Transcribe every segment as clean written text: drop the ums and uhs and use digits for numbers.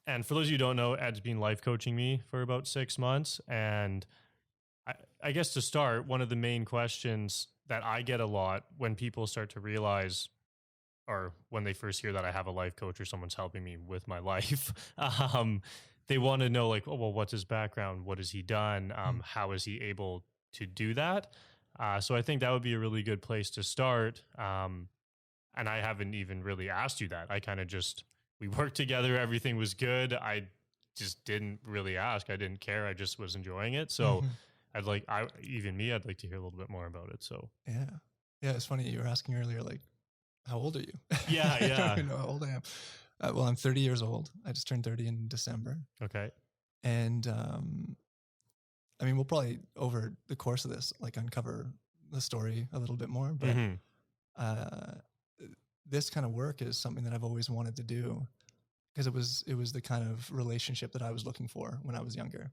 And for those of you who don't know, Ed's been life coaching me for about 6 months. And I guess to start, one of the main questions that I get a lot when people start to realize, or when they first hear that I have a life coach or someone's helping me with my life, they want to know, like, oh, well, what's his background? What has he done? How is he able to do that? So I think that would be a really good place to start. And I haven't even really asked you that. I kind of just, we worked together. Everything was good. I just didn't really ask. I didn't care. I just was enjoying it. So I'd like to hear a little bit more about it. So yeah. It's funny. You were asking earlier, like, how old are you? Yeah. I don't even know how old I am. Well, I'm 30 years old. I just turned 30 in December. Okay. And, I mean, we'll probably over the course of this, like, uncover the story a little bit more, but, this kind of work is something that I've always wanted to do because it was the kind of relationship that I was looking for when I was younger.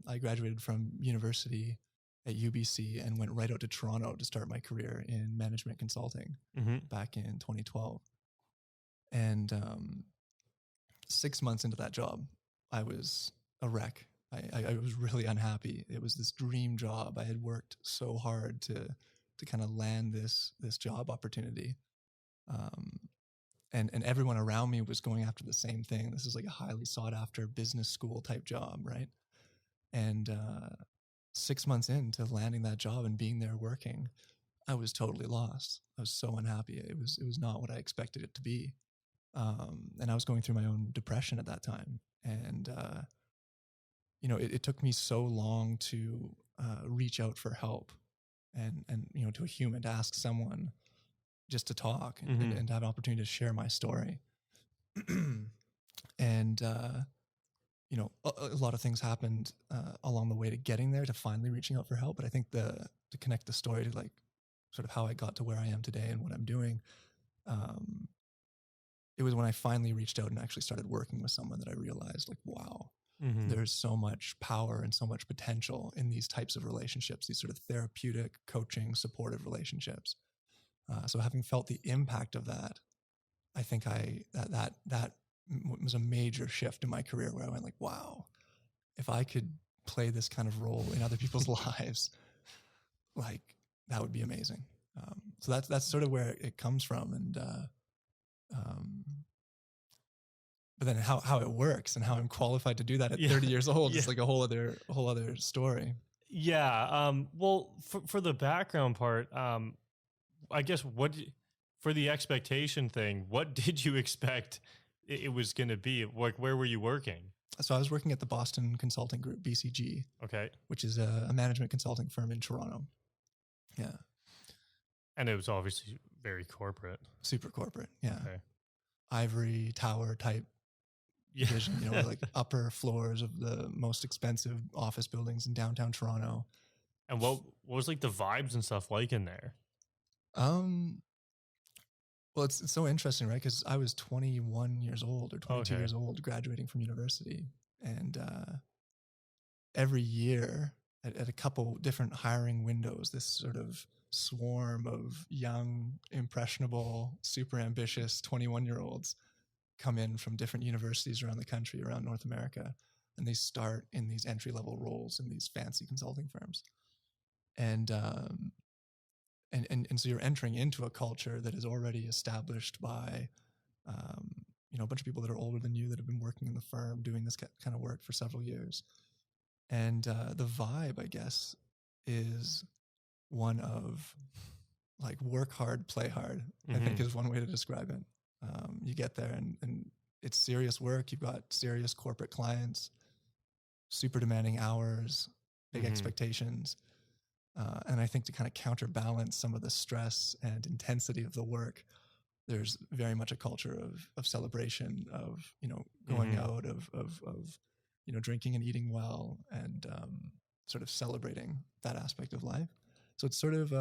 I graduated from university at UBC and went right out to Toronto to start my career in management consulting back in 2012. And 6 months into that job, I was a wreck. I was really unhappy. It was this dream job. I had worked so hard to kind of land this job opportunity. And everyone around me was going after the same thing. This is like a highly sought after business school type job, right? And 6 months into landing that job and being there working, I was totally lost. I was so unhappy. It was not what I expected it to be. And I was going through my own depression at that time. And, it took me so long to reach out for help and, to a human, to ask someone just to talk and to have an opportunity to share my story. And, a lot of things happened along the way to getting there, to finally reaching out for help. But I think to connect the story to, like, sort of how I got to where I am today and what I'm doing, it was when I finally reached out and actually started working with someone that I realized, like, wow, there's so much power and so much potential in these types of relationships, these sort of therapeutic, coaching, supportive relationships. So having felt the impact of that, I think that was a major shift in my career where I went, like, wow, if I could play this kind of role in other people's lives, like, that would be amazing. So that's sort of where it comes from. And, but then how it works and how I'm qualified to do that at 30 years old is like a whole other story. Yeah. Well, for the background part, I guess for the expectation thing, what did you expect it was going to be? Like, where were you working? So I was working at the Boston Consulting Group, BCG. Okay. Which is a management consulting firm in Toronto. Yeah. And it was obviously very corporate. Super corporate. Yeah. Okay. Ivory tower type vision, like upper floors of the most expensive office buildings in downtown Toronto. And what was, like, the vibes and stuff like in there? Well, it's so interesting, right? Because I was 21 years old or 22 years old, graduating from university, and every year at a couple different hiring windows, this sort of swarm of young, impressionable, super ambitious 21-year-olds come in from different universities around the country, around North America, and they start in these entry-level roles in these fancy consulting firms. And so you're entering into a culture that is already established by, a bunch of people that are older than you that have been working in the firm doing this kind of work for several years. And the vibe, I guess, is one of, like, work hard, play hard, I think is one way to describe it. You get there and it's serious work. You've got serious corporate clients, super demanding hours, big expectations. And I think to kind of counterbalance some of the stress and intensity of the work, there's very much a culture of celebration, of, going out, of drinking and eating well, and sort of celebrating that aspect of life. So it's sort of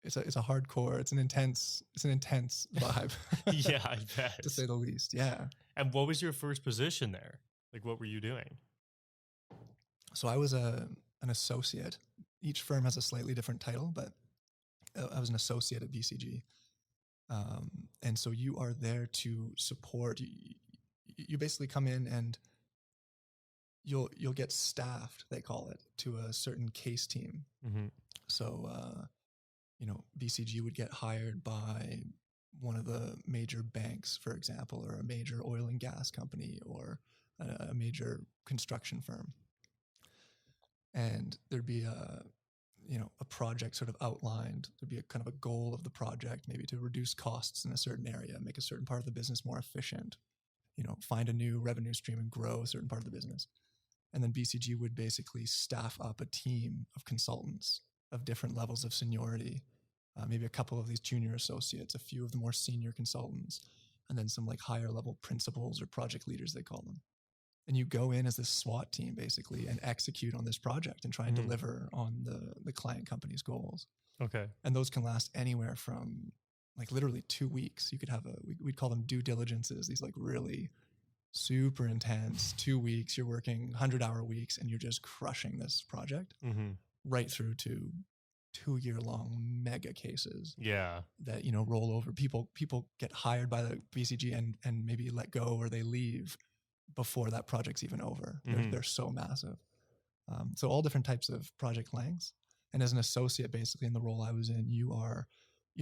it's a hardcore, it's an intense vibe. Yeah, I bet. To say the least. Yeah. And what was your first position there? Like, what were you doing? So I was an associate. Each firm has a slightly different title, but I was an associate at BCG. And so you are there to support, you basically come in and you'll get staffed, they call it, to a certain case team. Mm-hmm. So, BCG would get hired by one of the major banks, for example, or a major oil and gas company, or a major construction firm. And there'd be a project sort of outlined. There'd be a kind of a goal of the project, maybe to reduce costs in a certain area, make a certain part of the business more efficient, find a new revenue stream and grow a certain part of the business. And then BCG would basically staff up a team of consultants of different levels of seniority, maybe a couple of these junior associates, a few of the more senior consultants, and then some like higher level principals or project leaders, they call them. And you go in as this SWAT team basically and execute on this project and try and deliver on the client company's goals. Okay. And those can last anywhere from like literally 2 weeks. You could have we'd call them due diligences, these like really super intense 2 weeks. You're working 100-hour weeks and you're just crushing this project right through to 2-year-long mega cases. Yeah. That, roll over. People get hired by the BCG and maybe let go, or they leave before that project's even over. They're so massive. So all different types of project lengths. And as an associate, basically in the role I was in, you're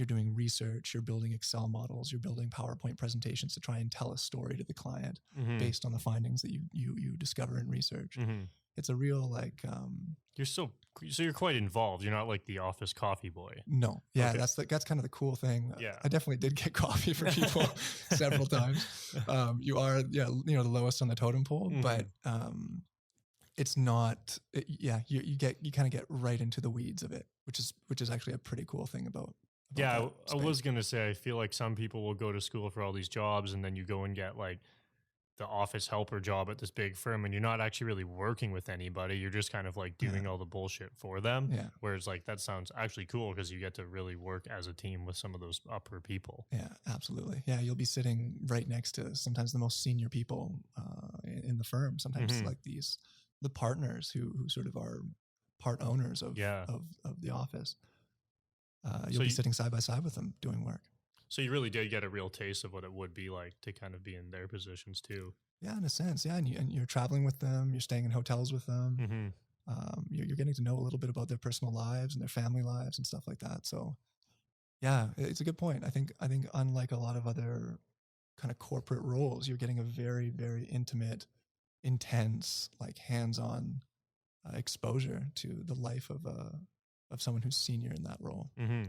doing research, you're building Excel models, you're building PowerPoint presentations to try and tell a story to the client based on the findings that you discover in research. It's a real you're quite involved. You're not like the office coffee boy. No. Yeah. Okay. That's kind of the cool thing. Yeah. I definitely did get coffee for people several times. You are, the lowest on the totem pole, but it's not, you kind of get right into the weeds of it, which is actually a pretty cool thing about yeah, I was going to say, I feel like some people will go to school for all these jobs and then you go and get like the office helper job at this big firm and you're not actually really working with anybody. You're just kind of like doing all the bullshit for them. Yeah. Whereas like that sounds actually cool because you get to really work as a team with some of those upper people. Yeah, absolutely. Yeah, you'll be sitting right next to sometimes the most senior people in the firm. Sometimes like the partners who sort of are part owners of the office. You'll be sitting side by side with them doing work. So you really did get a real taste of what it would be like to kind of be in their positions too. Yeah, in a sense. Yeah, and you're traveling with them. You're staying in hotels with them. You're getting to know a little bit about their personal lives and their family lives and stuff like that. So, yeah, it's a good point. I think unlike a lot of other kind of corporate roles, you're getting a very, very intimate, intense, like hands-on exposure to the life of someone who's senior in that role.